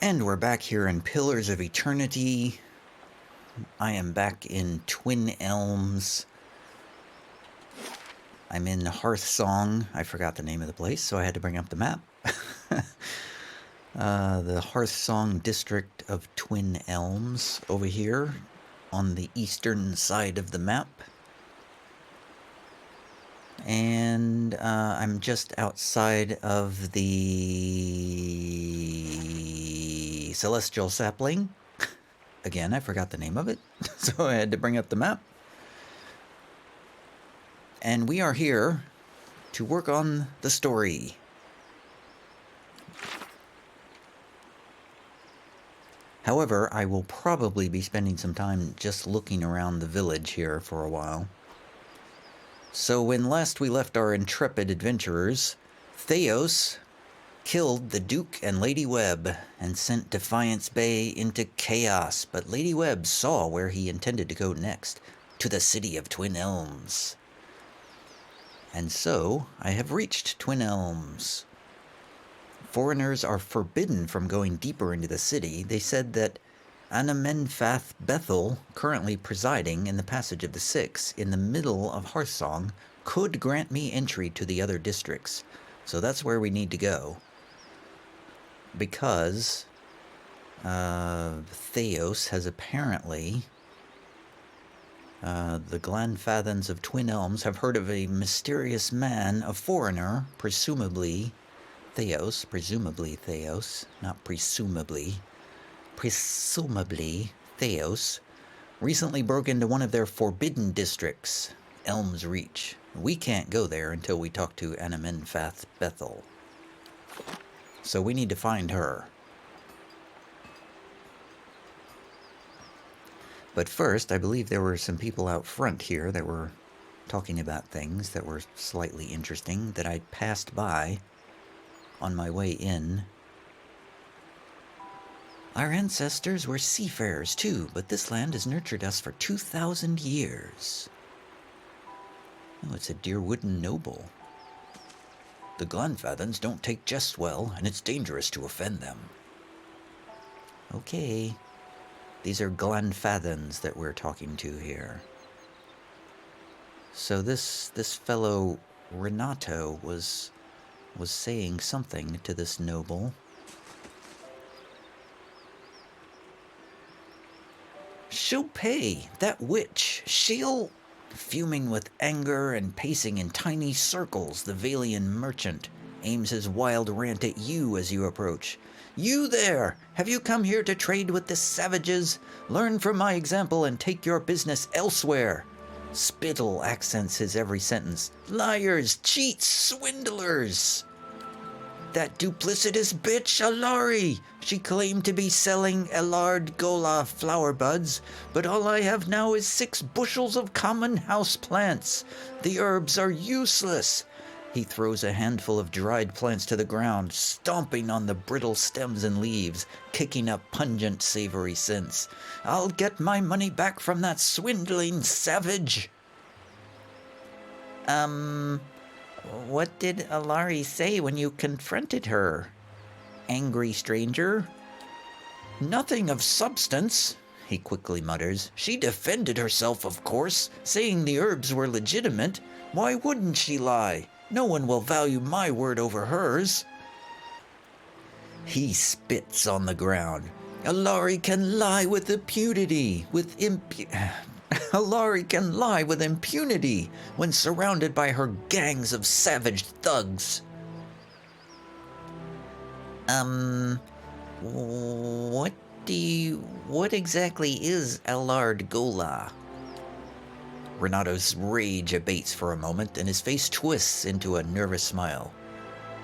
And we're back here in Pillars of Eternity. I am back in Twin Elms. I'm in Hearthsong. I forgot the name of the place, so I had to bring up the map. The Hearthsong district of Twin Elms over here on the eastern side of the map. And I'm just outside of the Celestial Sapling. Again, I forgot the name of it, so I had to bring up the map. And we are here to work on the story. However, I will probably be spending some time just looking around the village here for a while. So when last we left our intrepid adventurers, Theos killed the Duke and Lady Webb and sent Defiance Bay into chaos, but Lady Webb saw where he intended to go next, to the city of Twin Elms. And so, I have reached Twin Elms. Foreigners are forbidden from going deeper into the city. They said that Amenfath Bethel, currently presiding in the Passage of the Six, in the middle of Hearthsong, could grant me entry to the other districts. So that's where we need to go. Because Theos has apparently... the Glenfathans of Twin Elms have heard of a mysterious man, a foreigner, presumably Theos, not presumably Theos, recently broke into one of their forbidden districts, Elm's Reach. We can't go there until we talk to Amenfath Bethel. So we need to find her. But first, I believe there were some people out front here that were talking about things that were slightly interesting that I passed by on my way in. Our ancestors were seafarers too, but this land has nurtured us for 2,000 years. Oh, it's a dear wooden noble. The Glenfathans don't take jests well, and it's dangerous to offend them. Okay. These are Glenfathans that we're talking to here. So this fellow Renato was saying something to this noble. She'll pay, that witch. She'll... Fuming with anger and pacing in tiny circles, the Valian merchant aims his wild rant at you as you approach. You there! Have you come here to trade with the savages? Learn from my example and take your business elsewhere. Spittle accents his every sentence. Liars, cheats, swindlers! That duplicitous bitch, Alari! She claimed to be selling Elard Gola flower buds, but all I have now is 6 bushels of common house plants. The herbs are useless. He throws a handful of dried plants to the ground, stomping on the brittle stems and leaves, kicking up pungent, savory scents. I'll get my money back from that swindling savage. What did Alari say when you confronted her? Angry stranger? Nothing of substance, he quickly mutters. She defended herself, of course, saying the herbs were legitimate. Why wouldn't she lie? No one will value my word over hers. He spits on the ground. Alari can lie with impunity, Alari can lie with impunity when surrounded by her gangs of savage thugs. What exactly is Elard Gola? Renato's rage abates for a moment, and his face twists into a nervous smile.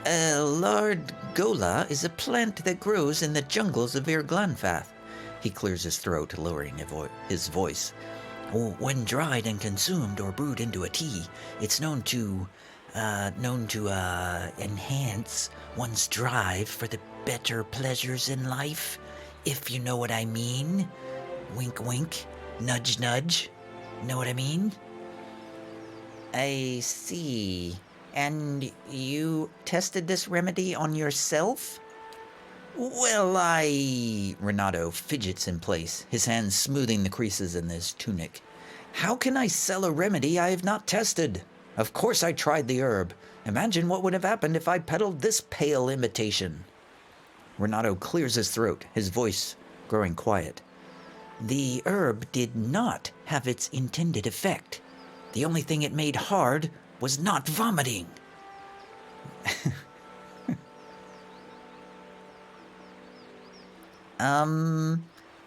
Elard Gola is a plant that grows in the jungles of Irglanfath. He clears his throat, lowering his voice. When dried and consumed or brewed into a tea, it's known to enhance one's drive for the better pleasures in life, if you know what I mean. Wink, wink. Nudge, nudge. Know what I mean? I see. And you tested this remedy on yourself? Renato fidgets in place, his hands smoothing the creases in his tunic. How can I sell a remedy I have not tested? Of course I tried the herb. Imagine what would have happened if I peddled this pale imitation. Renato clears his throat, his voice growing quiet. The herb did not have its intended effect. The only thing it made hard was not vomiting. I'm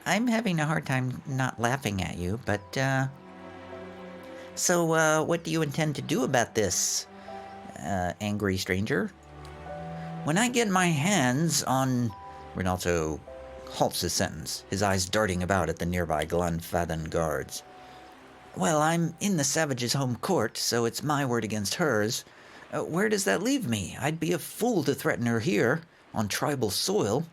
having a hard time not laughing at you, but, So, what do you intend to do about this, angry stranger? When I get my hands on... Rinaldo halts his sentence, his eyes darting about at the nearby Glenfathen guards. Well, I'm in the Savage's home court, so it's my word against hers. Where does that leave me? I'd be a fool to threaten her here, on tribal soil.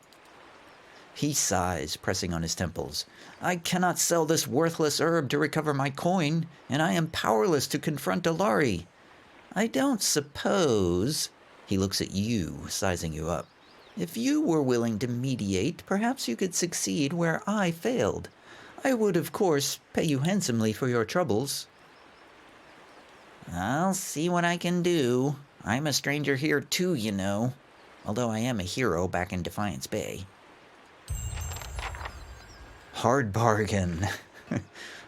He sighs, pressing on his temples. I cannot sell this worthless herb to recover my coin, and I am powerless to confront Alari. I don't suppose... He looks at you, sizing you up. If you were willing to mediate, perhaps you could succeed where I failed. I would, of course, pay you handsomely for your troubles. I'll see what I can do. I'm a stranger here too, you know. Although I am a hero back in Defiance Bay. Hard bargain.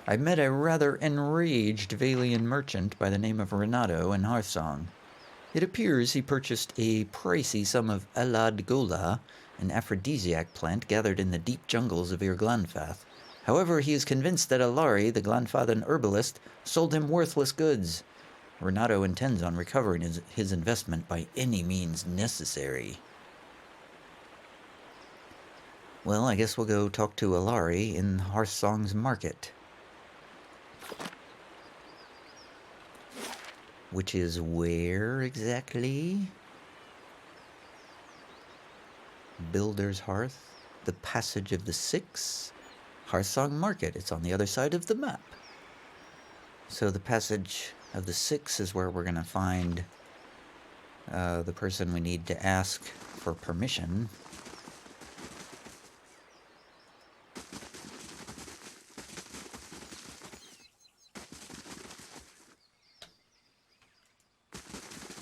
I met a rather enraged Valian merchant by the name of Renato in Hearthsong. It appears he purchased a pricey sum of Alad Gola, an aphrodisiac plant gathered in the deep jungles of Irglanfath. However, he is convinced that Alari, the Glenfathen herbalist, sold him worthless goods. Renato intends on recovering his investment by any means necessary. Well, I guess we'll go talk to Alari in Hearthsong's market. Which is where exactly? Builder's Hearth, the Passage of the Six, Hearthsong Market. It's on the other side of the map. So the Passage of the Six is where we're going to find the person we need to ask for permission.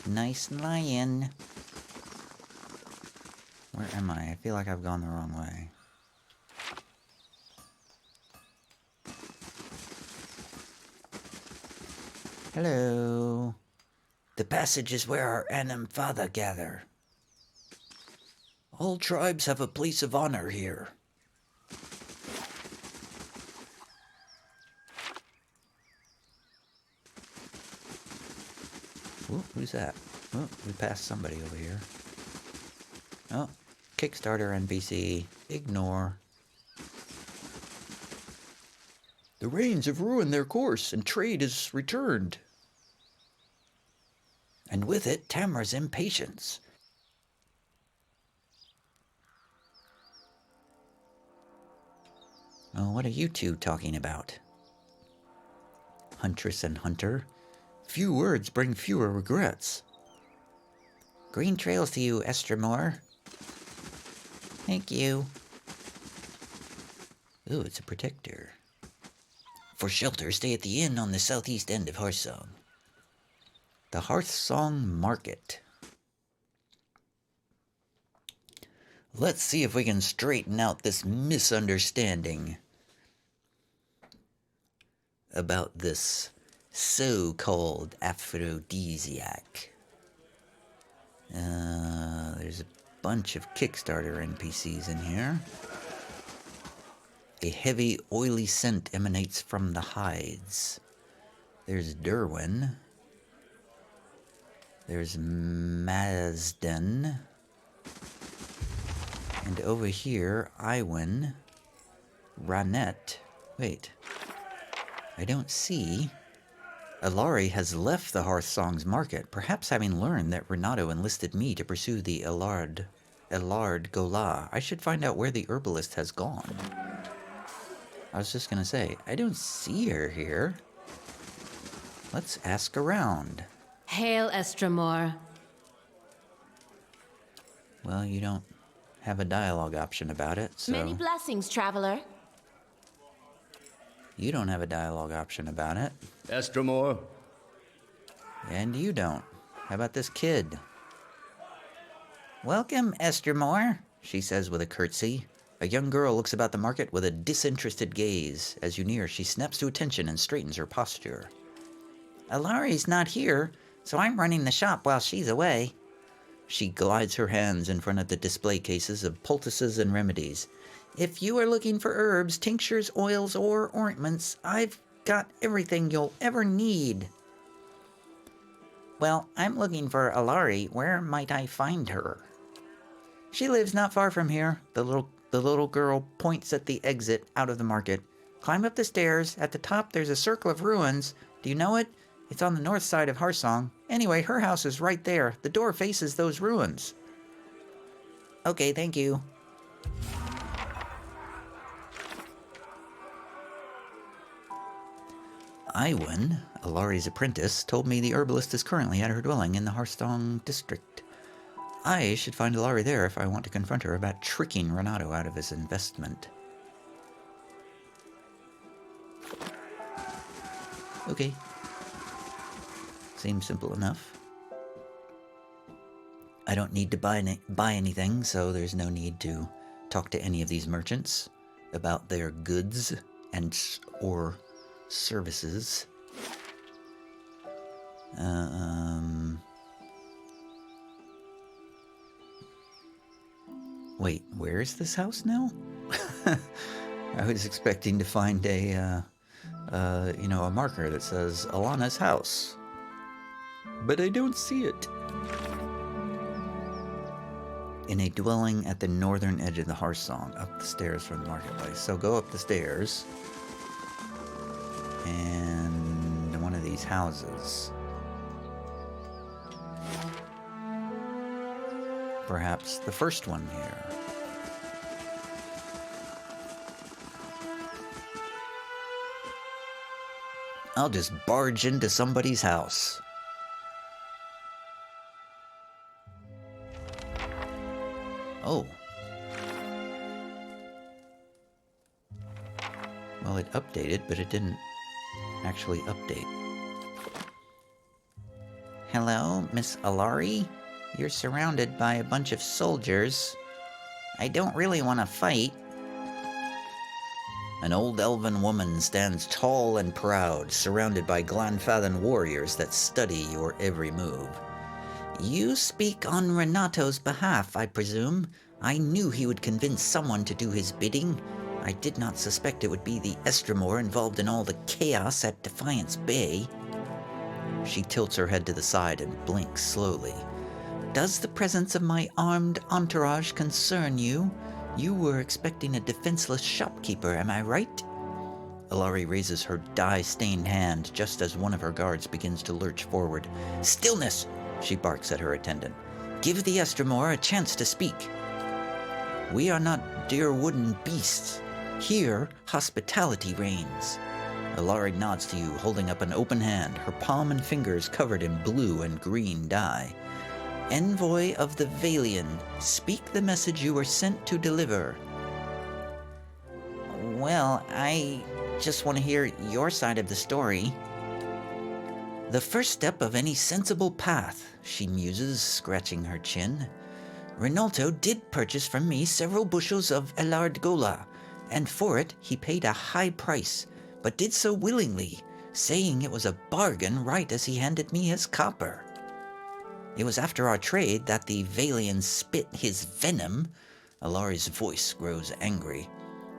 Nice lion. Where am I? I feel like I've gone the wrong way. Hello. The passage is where our Anam Father gather. All tribes have a place of honor here. Ooh, who's that? Oh, we passed somebody over here. Oh, Kickstarter NPC. Ignore. The rains have ruined their course, and trade is returned. And with it, Tamra's impatience. Oh, what are you two talking about? Huntress and Hunter. Few words bring fewer regrets. Green trails to you, Estremore. Thank you. Ooh, it's a protector. For shelter, stay at the inn on the southeast end of Hearthsong. The Hearthsong Market. Let's see if we can straighten out this misunderstanding about this so-called aphrodisiac. There's a bunch of Kickstarter NPCs in here. A heavy, oily scent emanates from the hides. There's Derwin. There's Mazden. And over here, Iwin. Ranette. Wait. I don't see... Alari has left the Hearthsong's market, perhaps having learned that Renato enlisted me to pursue the Elard Gola. I should find out where the herbalist has gone. I was just gonna say, I don't see her here. Let's ask around. Hail, Estremore. Well, you don't have a dialogue option about it, so... Many blessings, traveler. You don't have a dialogue option about it. Estremore? And you don't. How about this kid? Welcome, Estremore, she says with a curtsy. A young girl looks about the market with a disinterested gaze. As you near, she snaps to attention and straightens her posture. Alari's not here, so I'm running the shop while she's away. She glides her hands in front of the display cases of poultices and remedies. If you are looking for herbs, tinctures, oils, or ointments, I've got everything you'll ever need. Well, I'm looking for Alari. Where might I find her? She lives not far from here. The little girl points at the exit out of the market. Climb up the stairs. At the top, there's a circle of ruins. Do you know it? It's on the north side of Hearthsong. Anyway, her house is right there. The door faces those ruins. Okay, thank you. Iwan, Alari's apprentice, told me the herbalist is currently at her dwelling in the Hearthsong district. I should find Alari there if I want to confront her about tricking Renato out of his investment. Okay. Seems simple enough. I don't need to buy anything, so there's no need to talk to any of these merchants about their goods and or services. Wait, where is this house now? I was expecting to find a marker that says Alana's house. But I don't see it. In a dwelling at the northern edge of the Hearthsong, up the stairs from the marketplace. So go up the stairs. And one of these houses. Perhaps the first one here. I'll just barge into somebody's house. Oh. Well, it updated, but it didn't actually update. Hello, Miss Alari? You're surrounded by a bunch of soldiers. I don't really want to fight. An old elven woman stands tall and proud, surrounded by Glanfathan warriors that study your every move. You speak on Renato's behalf, I presume. I knew he would convince someone to do his bidding. I did not suspect it would be the Estremore involved in all the chaos at Defiance Bay. She tilts her head to the side and blinks slowly. Does the presence of my armed entourage concern you? You were expecting a defenseless shopkeeper, am I right? Alari raises her dye-stained hand just as one of her guards begins to lurch forward. Stillness! She barks at her attendant. Give the Estremore a chance to speak. We are not dear wooden beasts. Here, hospitality reigns. Alari nods to you, holding up an open hand, her palm and fingers covered in blue and green dye. Envoy of the Valian, speak the message you were sent to deliver. Well, I just want to hear your side of the story. The first step of any sensible path, she muses, scratching her chin. Rinaldo did purchase from me several bushels of Elard Gola, and for it he paid a high price, but did so willingly, saying it was a bargain right as he handed me his copper. It was after our trade that the Valian spit his venom. Alari's voice grows angry.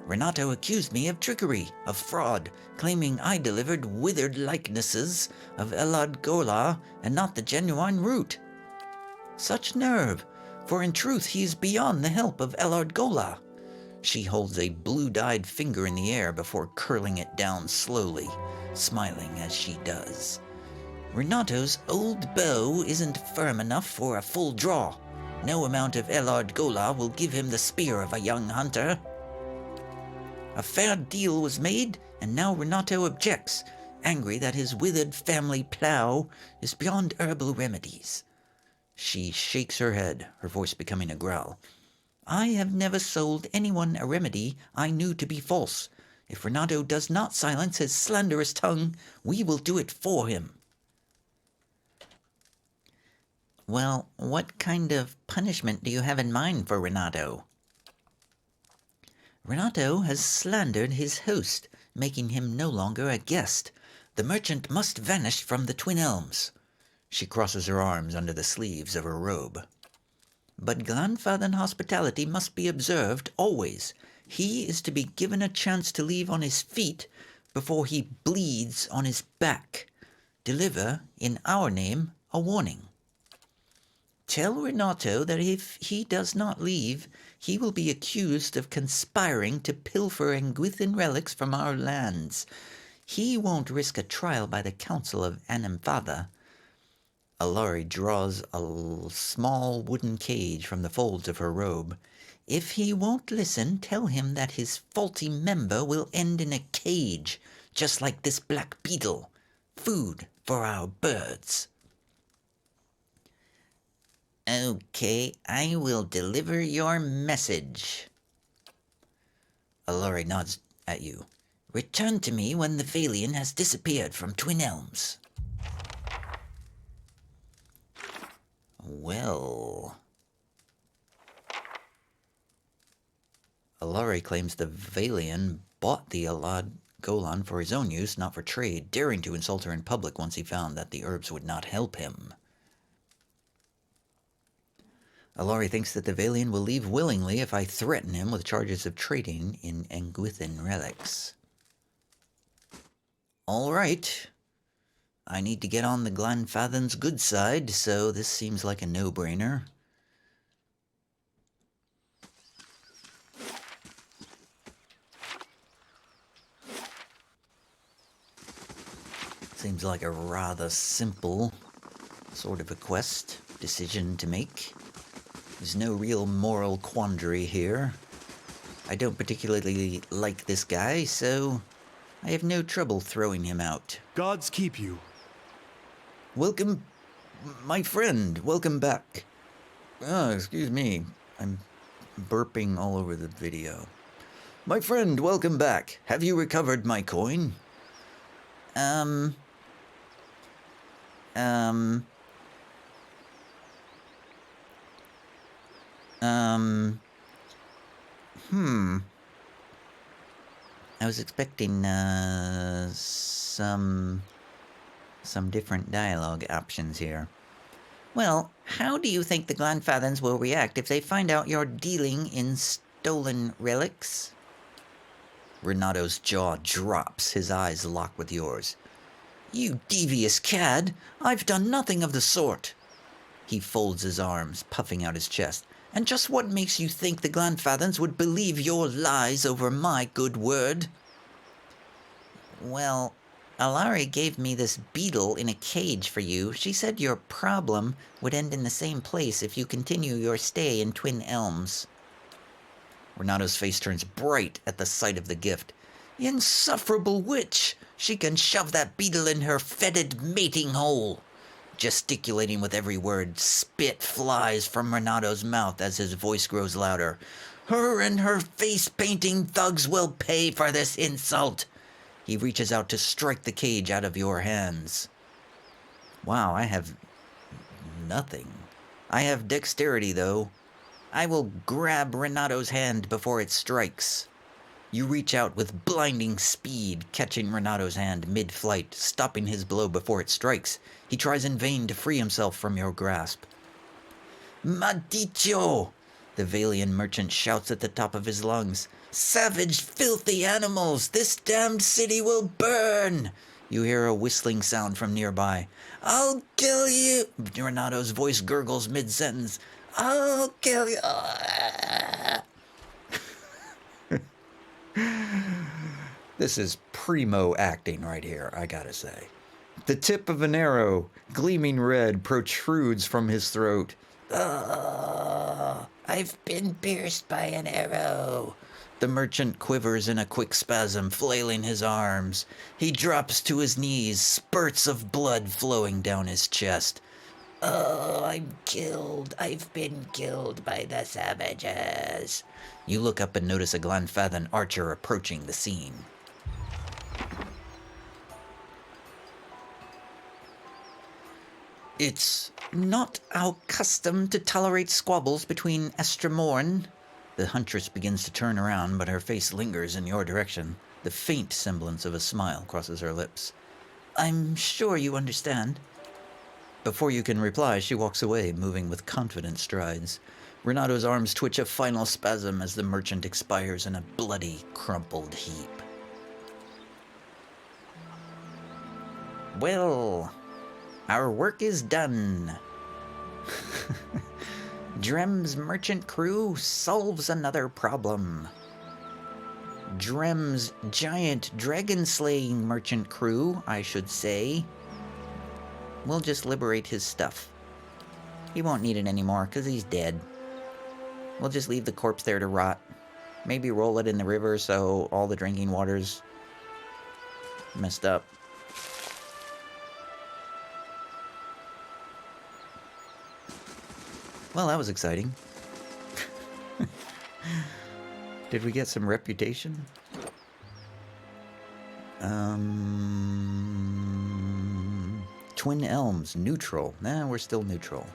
Renato accused me of trickery, of fraud, claiming I delivered withered likenesses of Elad Gola and not the genuine root. Such nerve, for in truth he is beyond the help of Elad Gola. She holds a blue-dyed finger in the air before curling it down slowly, smiling as she does. Renato's old bow isn't firm enough for a full draw. No amount of Elad Gola will give him the spear of a young hunter. A fair deal was made, and now Renato objects, angry that his withered family plow is beyond herbal remedies. She shakes her head, her voice becoming a growl. I have never sold anyone a remedy I knew to be false. If Renato does not silence his slanderous tongue, we will do it for him." "Well, what kind of punishment do you have in mind for Renato?" "Renato has slandered his host, making him no longer a guest. The merchant must vanish from the Twin Elms." She crosses her arms under the sleeves of her robe. "But grandfather hospitality must be observed always. He is to be given a chance to leave on his feet before he bleeds on his back. Deliver, in our name, a warning. Tell Renato that if he does not leave, he will be accused of conspiring to pilfer Anguithin relics from our lands. He won't risk a trial by the Council of Anamfatha." Alari draws a small wooden cage from the folds of her robe. "If he won't listen, tell him that his faulty member will end in a cage, just like this black beetle. Food for our birds." "Okay, I will deliver your message." Alari nods at you. "Return to me when the Valian has disappeared from Twin Elms." Well, Alari claims the Valian bought the Alad Golan for his own use, not for trade, daring to insult her in public once he found that the herbs would not help him. Alari thinks that the Valian will leave willingly if I threaten him with charges of trading in Anguithin relics. All right. I need to get on the Glenfathan's good side, so this seems like a no-brainer. Seems like a rather simple sort of a decision to make. There's no real moral quandary here. I don't particularly like this guy, so I have no trouble throwing him out. Gods keep you. Welcome, my friend. Welcome back. Oh, excuse me. I'm burping all over the video. My friend, welcome back. Have you recovered my coin? I was expecting, some different dialogue options here. Well, how do you think the Glenfathans will react if they find out you're dealing in stolen relics? Renato's jaw drops, his eyes lock with yours. You devious cad! I've done nothing of the sort. He folds his arms, puffing out his chest. And just what makes you think the Glenfathans would believe your lies over my good word? Well, Alari gave me this beetle in a cage for you. She said your problem would end in the same place if you continue your stay in Twin Elms. Renato's face turns bright at the sight of the gift. Insufferable witch! She can shove that beetle in her fetid mating hole. Gesticulating with every word, spit flies from Renato's mouth as his voice grows louder. Her and her face-painting thugs will pay for this insult. He reaches out to strike the cage out of your hands. Wow, I have nothing. I have dexterity, though. I will grab Renato's hand before it strikes. You reach out with blinding speed, catching Renato's hand mid-flight, stopping his blow before it strikes. He tries in vain to free himself from your grasp. Maldito! The Valian merchant shouts at the top of his lungs. Savage, filthy animals! This damned city will burn! You hear a whistling sound from nearby. I'll kill you! Renato's voice gurgles mid-sentence. I'll kill you! This is primo acting right here, I gotta say. The tip of an arrow, gleaming red, protrudes from his throat. I've been pierced by an arrow. The merchant quivers in a quick spasm, flailing his arms. He drops to his knees, spurts of blood flowing down his chest. Oh, I'm killed. I've been killed by the savages. You look up and notice a Glenfathan archer approaching the scene. It's not our custom to tolerate squabbles between Estremorn. The huntress begins to turn around, but her face lingers in your direction. The faint semblance of a smile crosses her lips. I'm sure you understand. Before you can reply, she walks away, moving with confident strides. Renato's arms twitch a final spasm as the merchant expires in a bloody, crumpled heap. Well, our work is done. Drem's merchant crew solves another problem. Drem's giant dragon-slaying merchant crew, I should say. We'll just liberate his stuff. He won't need it anymore, because he's dead. We'll just leave the corpse there to rot. Maybe roll it in the river so all the drinking water's messed up. Well, that was exciting. Did we get some reputation? Twin Elms, neutral. Nah, we're still neutral.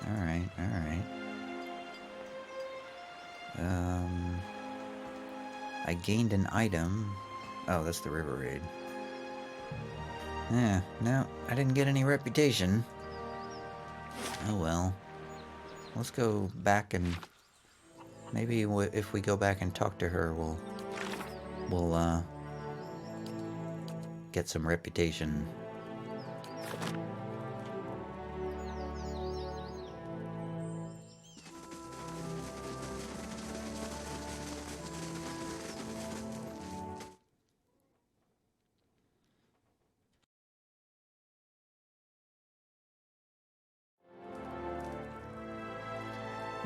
Alright, alright. I gained an item. Oh, that's the river raid. Yeah, no, I didn't get any reputation. Oh well. Let's go back and maybe if we go back and talk to her, we'll get some reputation.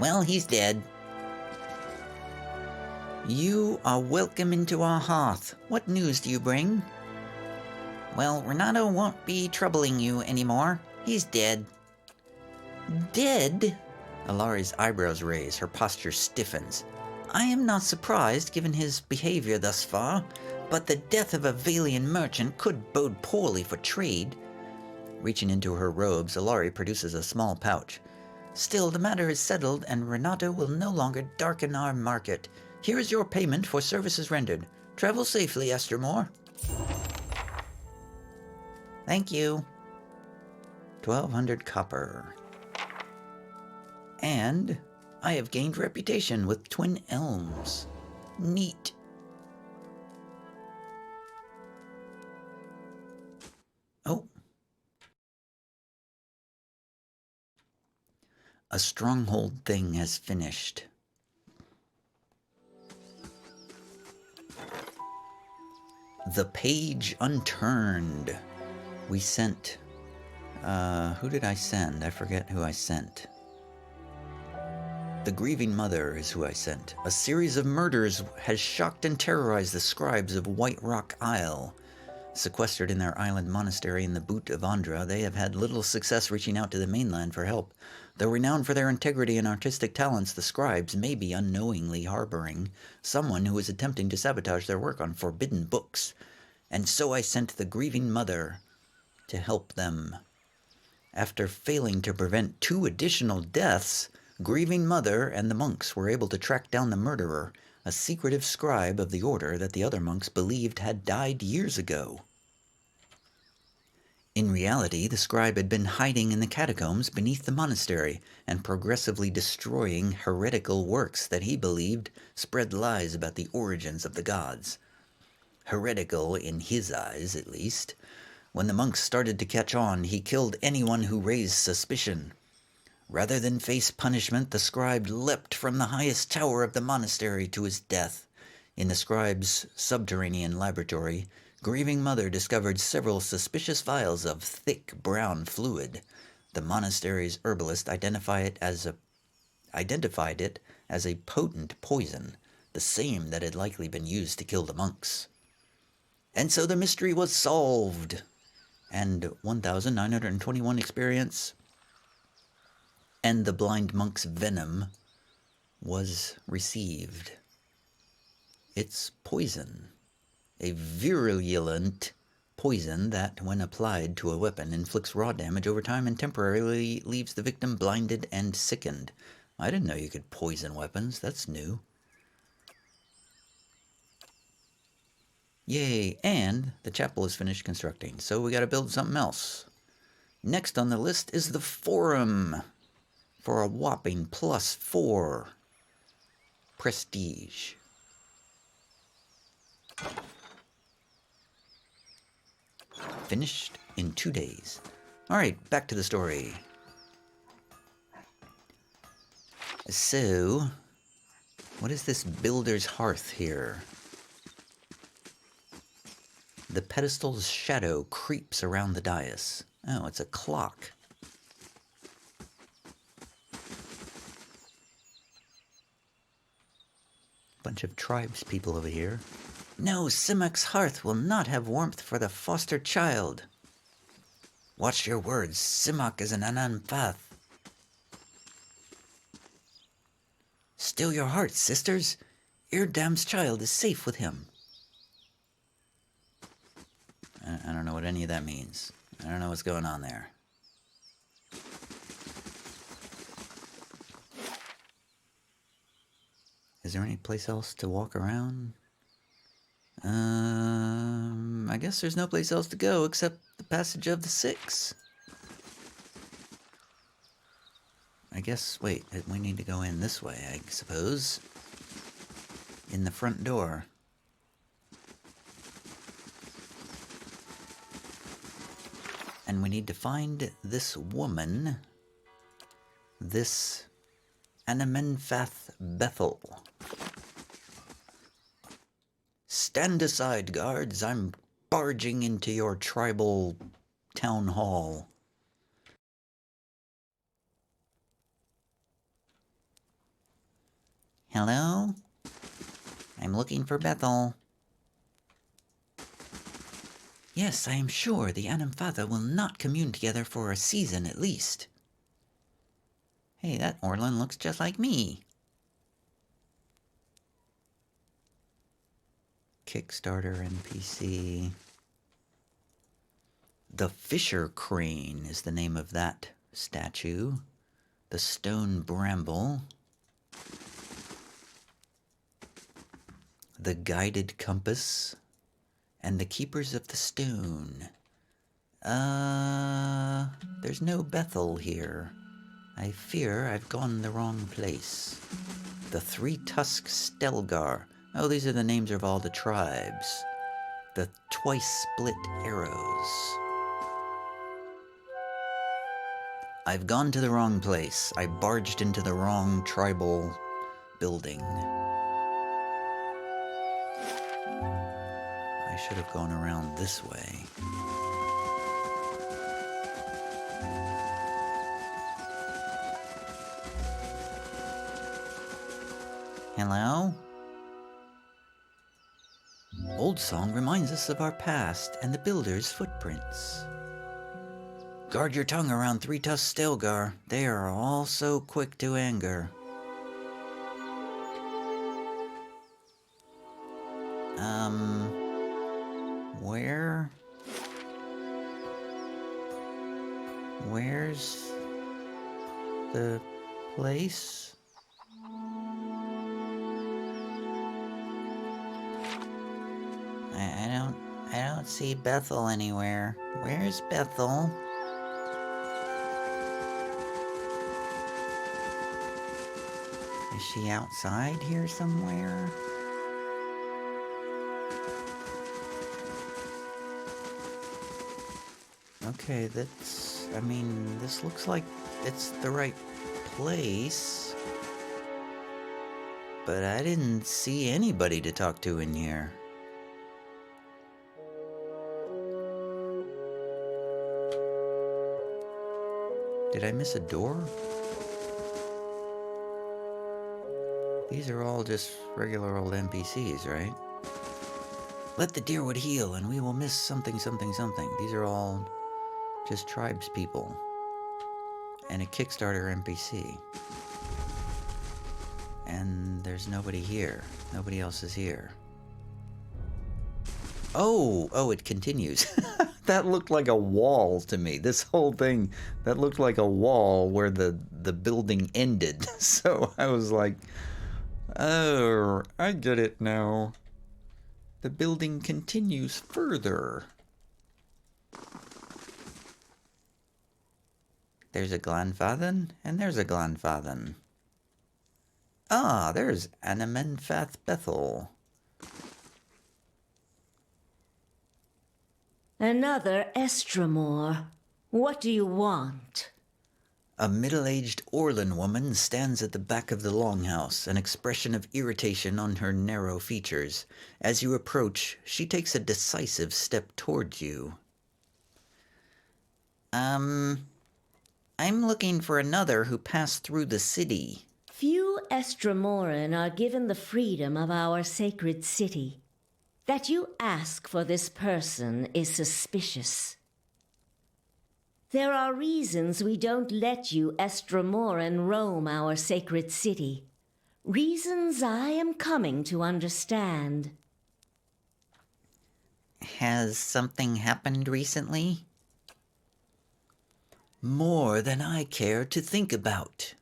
Well, he's dead. You are welcome into our hearth. What news do you bring? Well, Renato won't be troubling you anymore. He's dead. Dead? Alari's eyebrows raise, her posture stiffens. I am not surprised, given his behavior thus far, but the death of a Valian merchant could bode poorly for trade. Reaching into her robes, Alari produces a small pouch. Still, the matter is settled, and Renato will no longer darken our market. Here is your payment for services rendered. Travel safely, Estermore. Thank you. 1,200 copper. And I have gained reputation with Twin Elms. Neat. Oh. A stronghold thing has finished. The page unturned. We sent... who did I send? I forget who I sent. The grieving mother is who I sent. A series of murders has shocked and terrorized the scribes of White Rock Isle. Sequestered in their island monastery in the Boot of Andra, they have had little success reaching out to the mainland for help. Though renowned for their integrity and artistic talents, the scribes may be unknowingly harboring someone who is attempting to sabotage their work on forbidden books. And so I sent the grieving mother to help them. After failing to prevent 2 additional deaths, grieving mother and the monks were able to track down the murderer, a secretive scribe of the order that the other monks believed had died years ago. In reality, the scribe had been hiding in the catacombs beneath the monastery and progressively destroying heretical works that he believed spread lies about the origins of the gods. Heretical in his eyes, at least. When the monks started to catch on, he killed anyone who raised suspicion. Rather than face punishment, the scribe leapt from the highest tower of the monastery to his death. In the scribe's subterranean laboratory, grieving mother discovered several suspicious vials of thick brown fluid. The monastery's herbalist identified it as a potent poison, the same that had likely been used to kill the monks. And so the mystery was solved. And 1,921 experience. And the blind monk's venom was received. It's poison. A virulent poison that, when applied to a weapon, inflicts raw damage over time and temporarily leaves the victim blinded and sickened. I didn't know you could poison weapons. That's new. Yay, and the chapel is finished constructing, so we gotta build something else. Next on the list is the forum, for a whopping +4 prestige. Finished in 2 days. Alright, back to the story. So, what is this builder's hearth here? The pedestal's shadow creeps around the dais. Oh, it's a clock. Bunch of tribes people over here. No, Simac's hearth will not have warmth for the foster child. Watch your words. Simac is an Ananfath. Still your hearts, sisters. Irdam's child is safe with him. I don't know what any of that means. I don't know what's going on there. Is there any place else to walk around? I guess there's no place else to go except the Passage of the Six. I guess, wait, we need to go in this way, I suppose. In the front door. And we need to find this woman. This Anamenfath Bethel. Stand aside, guards. I'm barging into your tribal town hall. Hello? I'm looking for Bethel. Yes, I am sure the Anamfatha will not commune together for a season at least. Hey, that Orlin looks just like me. Kickstarter NPC. The Fisher Crane is the name of that statue. The Stone Bramble. The Guided Compass. And the Keepers of the Stone. There's no Bethel here. I fear I've gone the wrong place. The Three-Tusk Stelgar. Oh, these are the names of all the tribes. The Twice-Split Arrows. I've gone to the wrong place. I barged into the wrong tribal building. I should have gone around this way. Hello? Old song reminds us of our past and the builder's footprints. Guard your tongue around Three-Tusk Stelgar. They are all so quick to anger. Where? Where's the place? I don't see Bethel anywhere. Where's Bethel? Is she outside here somewhere? Okay, this looks like it's the right place. But I didn't see anybody to talk to in here. Did I miss a door? These are all just regular old NPCs, right? Let the deerwood heal and we will miss something, something, something. These are all just tribes people. and a Kickstarter NPC. And there's nobody here. Nobody else is here. Oh, it continues. That looked like a wall to me. This whole thing, that looked like a wall where the building ended. So I was like, oh, I get it now. The building continues further. There's a Glanfathen, and there's a Glanfathen. Ah, there's Anamenfath Bethel. Another Estramore. What do you want? A middle-aged Orlan woman stands at the back of the longhouse, an expression of irritation on her narrow features. As you approach, she takes a decisive step towards you. I'm looking for another who passed through the city. Few Estramoran are given the freedom of our sacred city. That you ask for this person is suspicious. There are reasons we don't let you Estramoran roam our sacred city. Reasons I am coming to understand. Has something happened recently? More than I care to think about.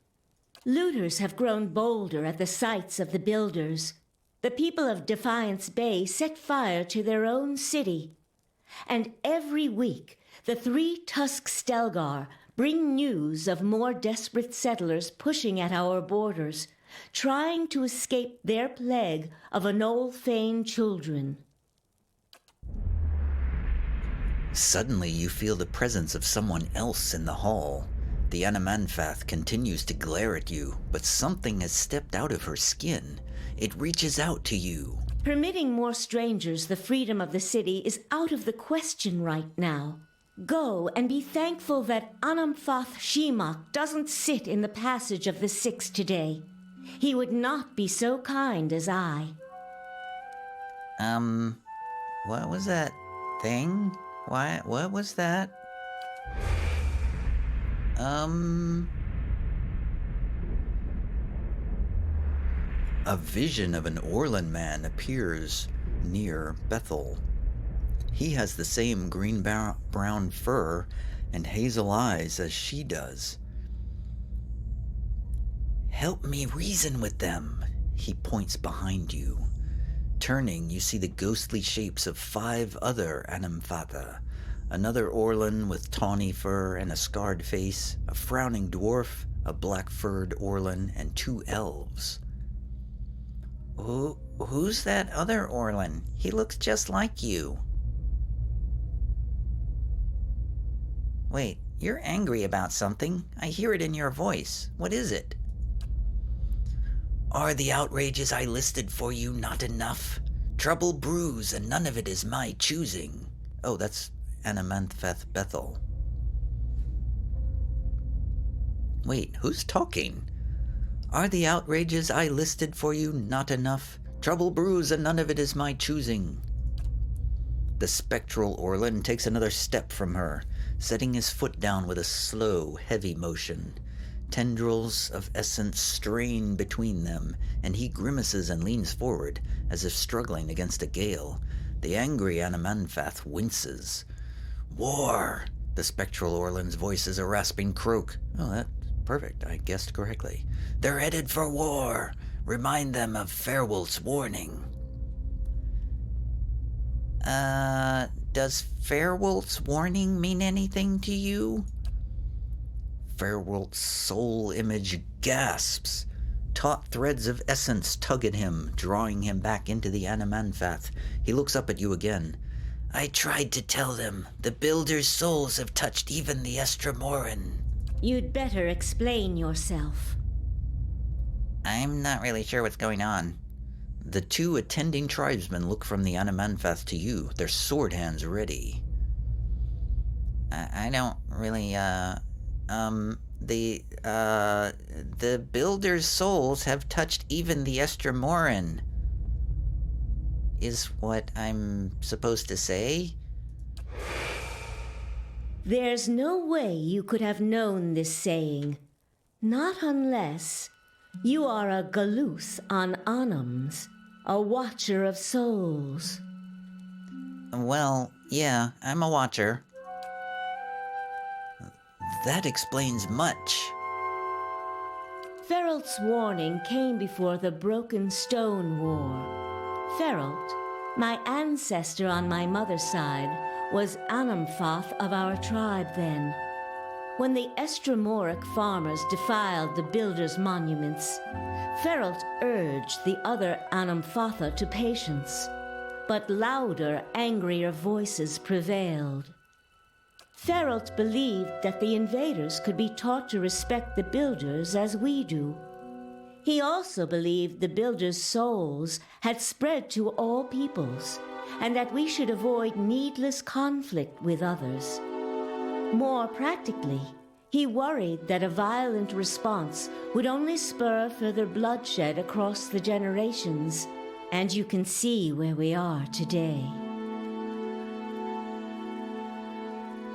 Looters have grown bolder at the sites of the builders. The people of Defiance Bay set fire to their own city. And every week, the 3 Tusk Stelgar bring news of more desperate settlers pushing at our borders, trying to escape their plague of Anolfane children. Suddenly you feel the presence of someone else in the hall. The Anamanfath continues to glare at you, but something has stepped out of her skin. It reaches out to you. Permitting more strangers the freedom of the city is out of the question right now. Go and be thankful that Anamfath Shemak doesn't sit in the passage of the Six today. He would not be so kind as I. What was that thing? What was that? A vision of an Orlan man appears near Bethel. He has the same green-brown fur and hazel eyes as she does. Help me reason with them, he points behind you. Turning, you see the ghostly shapes of 5 other Anamfatha. Another Orlan with tawny fur and a scarred face, a frowning dwarf, a black-furred Orlan, and 2 elves. Who's that other Orlan? He looks just like you. Wait, you're angry about something. I hear it in your voice. What is it? Are the outrages I listed for you not enough? Trouble brews, and none of it is my choosing. Oh, that's Anamantheth Bethel. Wait, who's talking? Are the outrages I listed for you not enough? Trouble brews, and none of it is my choosing. The spectral Orlan takes another step from her, setting his foot down with a slow, heavy motion. Tendrils of essence strain between them, and he grimaces and leans forward, as if struggling against a gale. The angry Anamanfath winces. War! The spectral Orlan's voice is a rasping croak. Oh, that's perfect. I guessed correctly. They're headed for war. Remind them of Fairwolf's warning. Does Fairwolf's warning mean anything to you? Fairwolf's soul image gasps. Taut threads of essence tug at him, drawing him back into the Anamanfath. He looks up at you again. I tried to tell them. The Builder's souls have touched even the Estramoran. You'd better explain yourself. I'm not really sure what's going on. The 2 attending tribesmen look from the Anamanfath to you, their sword hands ready. I don't really, the Builder's souls have touched even the Estramoran, is what I'm supposed to say? There's no way you could have known this saying, not unless you are a Galuth on Anums, a watcher of souls. Well, yeah, I'm a watcher. That explains much. Feralt's warning came before the Broken Stone War. Feralt, my ancestor on my mother's side, was Anamfoth of our tribe then. When the Estromoric farmers defiled the builders' monuments, Feralt urged the other Anamfotha to patience, but louder, angrier voices prevailed. Feralt believed that the invaders could be taught to respect the builders as we do. He also believed the builders' souls had spread to all peoples, and that we should avoid needless conflict with others. More practically, he worried that a violent response would only spur further bloodshed across the generations, and you can see where we are today.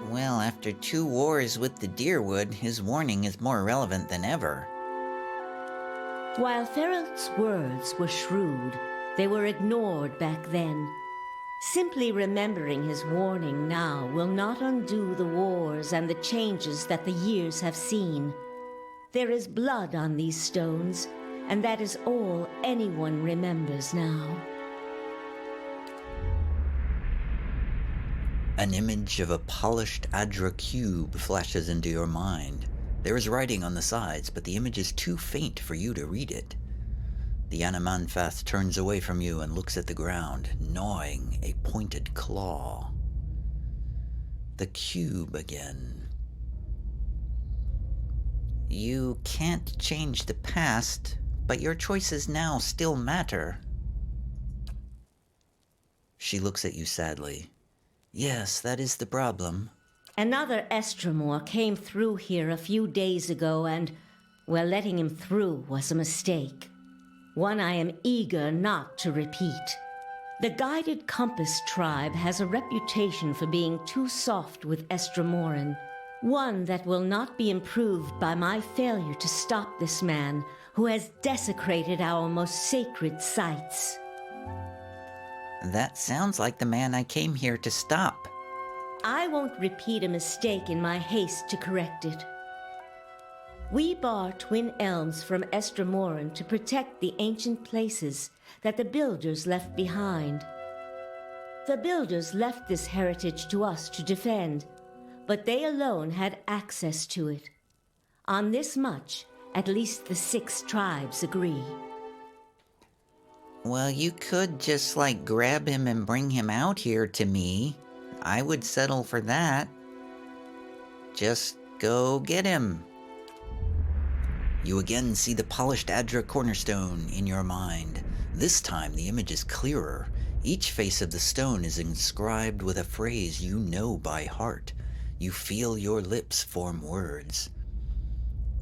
Well, after 2 wars with the Deerwood, his warning is more relevant than ever. While Feralt's words were shrewd, they were ignored back then. Simply remembering his warning now will not undo the wars and the changes that the years have seen. There is blood on these stones, and that is all anyone remembers now. An image of a polished Adra cube flashes into your mind. There is writing on the sides, but the image is too faint for you to read it. The Anamanfath turns away from you and looks at the ground, gnawing a pointed claw. The cube again. You can't change the past, but your choices now still matter. She looks at you sadly. Yes, that is the problem. Another Estromor came through here a few days ago and, well, letting him through was a mistake. One I am eager not to repeat. The Guided Compass tribe has a reputation for being too soft with Estromoran, one that will not be improved by my failure to stop this man who has desecrated our most sacred sites. That sounds like the man I came here to stop. I won't repeat a mistake in my haste to correct it. We bar twin elms from Estromoran to protect the ancient places that the builders left behind. The builders left this heritage to us to defend, but they alone had access to it. On this much, at least the 6 tribes agree. Well, you could just, grab him and bring him out here to me. I would settle for that. Just go get him. You again see the polished Adra cornerstone in your mind. This time the image is clearer. Each face of the stone is inscribed with a phrase you know by heart. You feel your lips form words.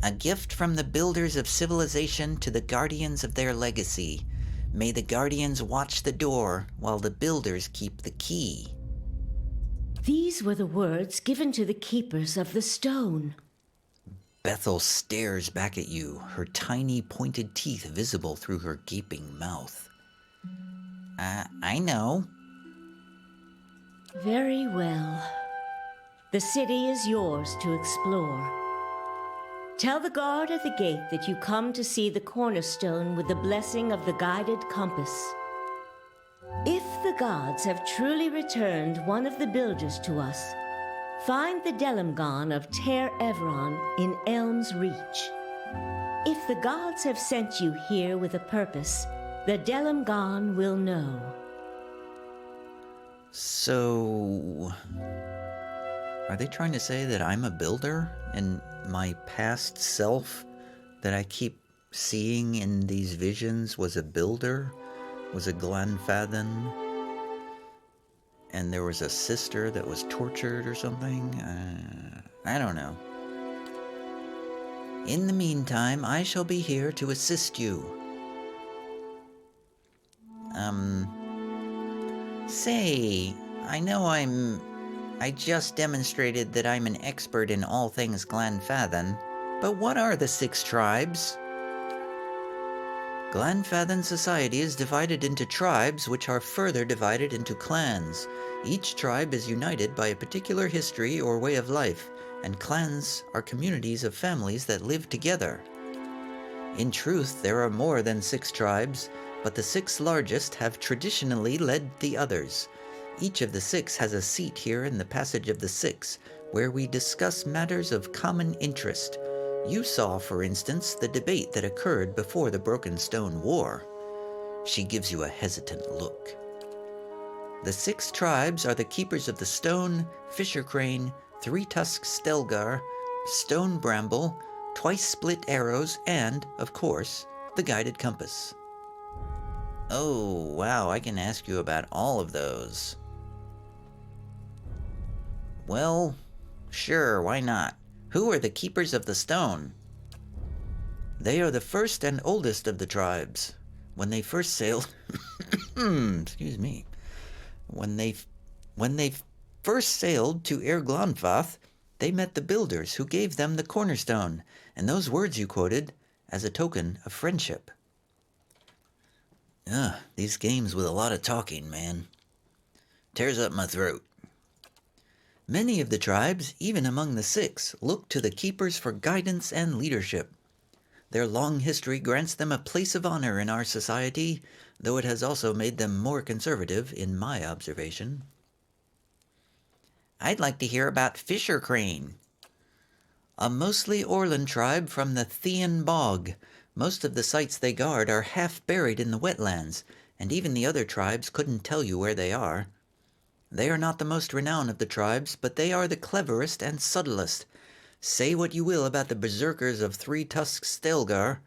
A gift from the builders of civilization to the guardians of their legacy. May the guardians watch the door while the builders keep the key. These were the words given to the keepers of the stone. Bethel stares back at you, her tiny pointed teeth visible through her gaping mouth. I know. Very well. The city is yours to explore. Tell the guard at the gate that you come to see the cornerstone with the blessing of the Guided Compass. If the gods have truly returned one of the builders to us, find the Delimgon of Ter Evron in Elm's Reach. If the gods have sent you here with a purpose, the Delimgon will know. So, are they trying to say that I'm a builder and my past self that I keep seeing in these visions was a builder, was a Glenfathan, and there was a sister that was tortured or something? I don't know. In the meantime, I shall be here to assist you. Say, I know I'm I just demonstrated that I'm an expert in all things Glanfathen. But what are the 6 tribes? Glanfathen society is divided into tribes, which are further divided into clans. Each tribe is united by a particular history or way of life, and clans are communities of families that live together. In truth, there are more than 6 tribes, but the 6 largest have traditionally led the others. Each of the 6 has a seat here in the Passage of the 6, where we discuss matters of common interest. You saw, for instance, the debate that occurred before the Broken Stone War. She gives you a hesitant look. The 6 tribes are the Keepers of the Stone, Fisher Crane, Three-Tusked Stelgar, Stone Bramble, Twice-Split Arrows, and, of course, the Guided Compass. Oh, wow, I can ask you about all of those. Well, sure, why not? Who are the Keepers of the Stone? They are the first and oldest of the tribes. When they first sailed... excuse me. When they first sailed to Erglonfath, they met the builders who gave them the cornerstone, and those words you quoted, as a token of friendship. These games with a lot of talking, man. Tears up my throat. Many of the tribes, even among the 6, look to the Keepers for guidance and leadership. Their long history grants them a place of honor in our society, though it has also made them more conservative, in my observation. I'd like to hear about Fisher Crane. A mostly Orland tribe from the Thean Bog. Most of the sites they guard are half buried in the wetlands, and even the other tribes couldn't tell you where they are. They are not the most renowned of the tribes, but they are the cleverest and subtlest. Say what you will about the berserkers of Three-Tusked Stelgar,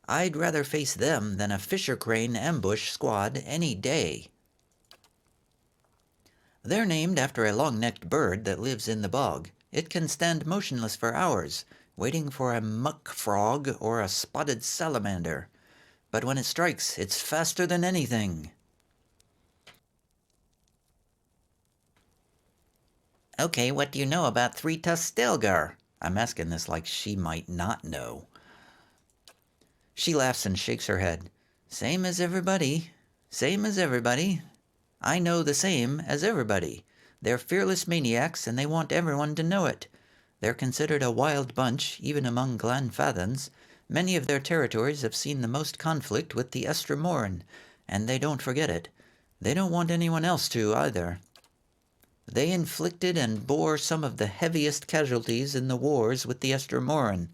I'd rather face them than a Fisher Crane ambush squad any day. They're named after a long-necked bird that lives in the bog. It can stand motionless for hours, waiting for a muck frog or a spotted salamander. But when it strikes, it's faster than anything. Okay, what do you know about Three-Tusked Stelgar? I'm asking this like she might not know. She laughs and shakes her head. Same as everybody. Same as everybody. I know the same as everybody. They're fearless maniacs, and they want everyone to know it. They're considered a wild bunch, even among Glanfathens. Many of their territories have seen the most conflict with the Estramoran, and they don't forget it. They don't want anyone else to, either. They inflicted and bore some of the heaviest casualties in the wars with the Estramoran.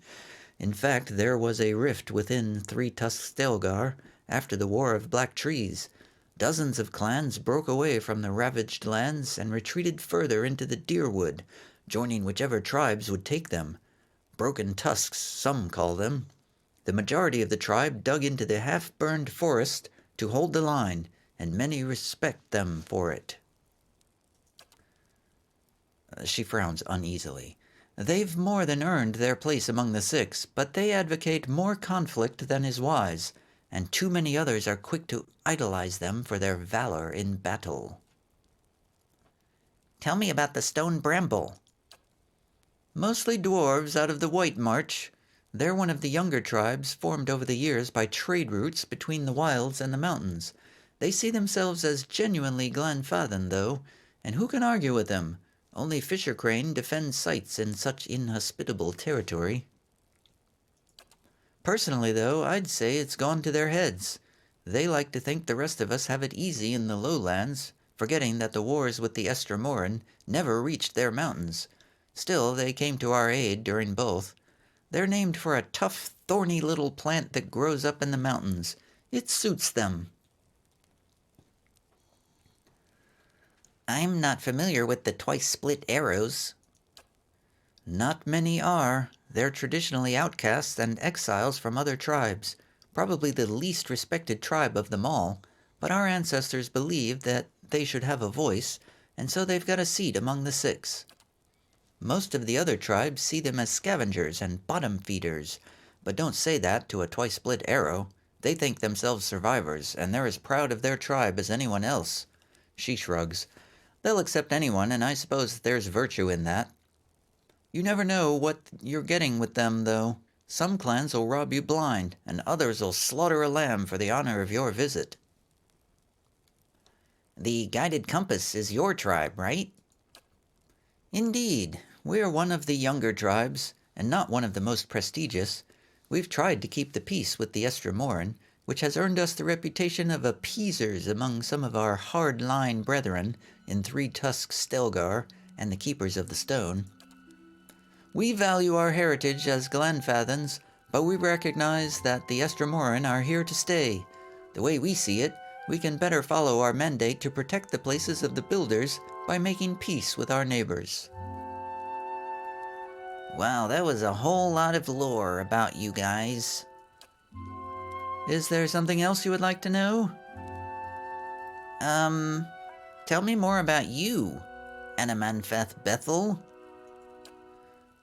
In fact, there was a rift within Three-Tusked Stelgar after the War of Black Trees. Dozens of clans broke away from the ravaged lands and retreated further into the Deerwood, joining whichever tribes would take them. Broken Tusks, some call them. The majority of the tribe dug into the half-burned forest to hold the line, and many respect them for it. She frowns uneasily. They've more than earned their place among the 6, but they advocate more conflict than is wise, and too many others are quick to idolize them for their valor in battle. Tell me about the Stone Bramble. Mostly dwarves out of the White March. They're one of the younger tribes formed over the years by trade routes between the wilds and the mountains. They see themselves as genuinely Glanfathen, though, and who can argue with them? Only Fisher Crane defends sites in such inhospitable territory. Personally, though, I'd say it's gone to their heads. They like to think the rest of us have it easy in the lowlands, forgetting that the wars with the Estramoran never reached their mountains. Still, they came to our aid during both. They're named for a tough, thorny little plant that grows up in the mountains. It suits them. I'm not familiar with the twice-split arrows. Not many are. They're traditionally outcasts and exiles from other tribes, probably the least respected tribe of them all, but our ancestors believed that they should have a voice, and so they've got a seat among the 6. Most of the other tribes see them as scavengers and bottom feeders, but don't say that to a twice-split arrow. They think themselves survivors, and they're as proud of their tribe as anyone else. She shrugs. They'll accept anyone, and I suppose there's virtue in that. You never know what you're getting with them, though. Some clans will rob you blind, and others will slaughter a lamb for the honor of your visit. The Guided Compass is your tribe, right? Indeed. We're one of the younger tribes, and not one of the most prestigious. We've tried to keep the peace with the Estramoran, which has earned us the reputation of appeasers among some of our hard-line brethren in Three Tusks Stelgar and the Keepers of the Stone. We value our heritage as Glanfathans, but we recognize that the Estramoran are here to stay. The way we see it, we can better follow our mandate to protect the places of the Builders by making peace with our neighbors. Wow, that was a whole lot of lore about you guys. Is there something else you would like to know? Tell me more about you, Anamanfath Bethel.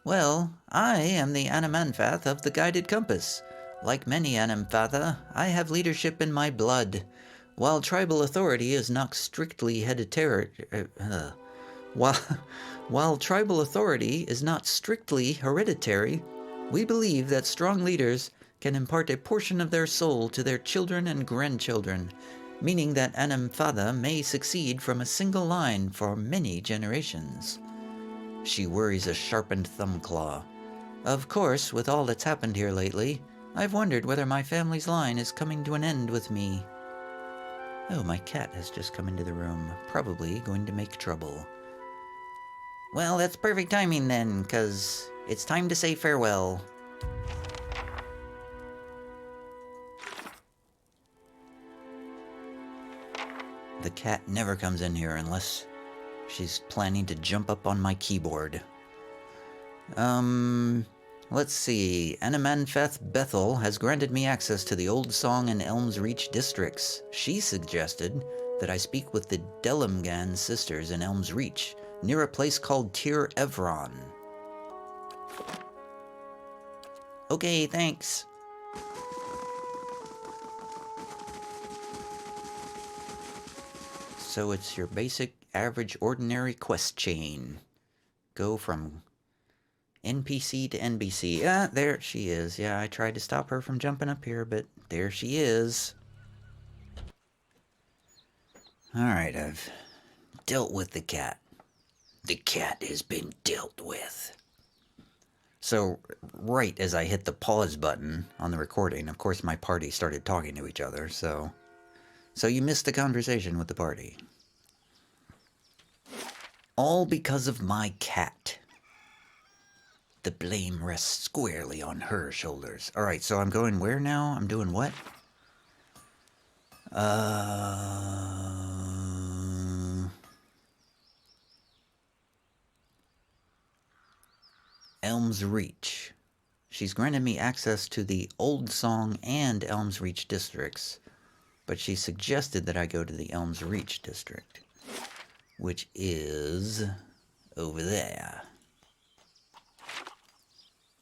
Well, I am the Anamanfath of the Guided Compass. Like many Anamfatha, I have leadership in my blood. While tribal authority is not strictly hereditary, while tribal authority is not strictly hereditary, we believe that strong leaders can impart a portion of their soul to their children and grandchildren, meaning that Anamfatha may succeed from a single line for many generations. She worries a sharpened thumb claw. Of course, with all that's happened here lately, I've wondered whether my family's line is coming to an end with me. Oh, my cat has just come into the room, probably going to make trouble. Well, that's perfect timing then, 'cause it's time to say farewell. The cat never comes in here unless she's planning to jump up on my keyboard. Let's see. Anamanfath Bethel has granted me access to the Old Song and Elms Reach districts. She suggested that I speak with the Delimgan sisters in Elms Reach, near a place called Tir Evron. Okay, thanks. So it's your basic, average, ordinary quest chain. Go from NPC to NBC. Ah, there she is. Yeah, I tried to stop her from jumping up here, but there she is. Alright, I've dealt with the cat. The cat has been dealt with. So, right as I hit the pause button on the recording, of course my party started talking to each other, so you missed the conversation with the party. All because of my cat. The blame rests squarely on her shoulders. Alright, so I'm going where now? I'm doing what? Elms Reach. She's granted me access to the Old Song and Elms Reach districts, but she suggested that I go to the Elms Reach district, which is over there.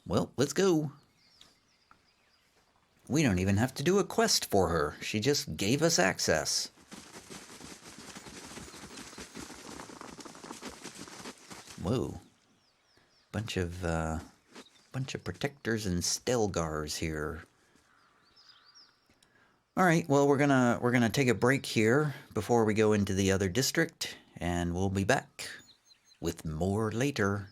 Well, let's go. We don't even have to do a quest for her. She just gave us access. Whoa. Bunch of protectors and stelgars here. Alright, well we're gonna take a break here before we go into the other district, and we'll be back with more later.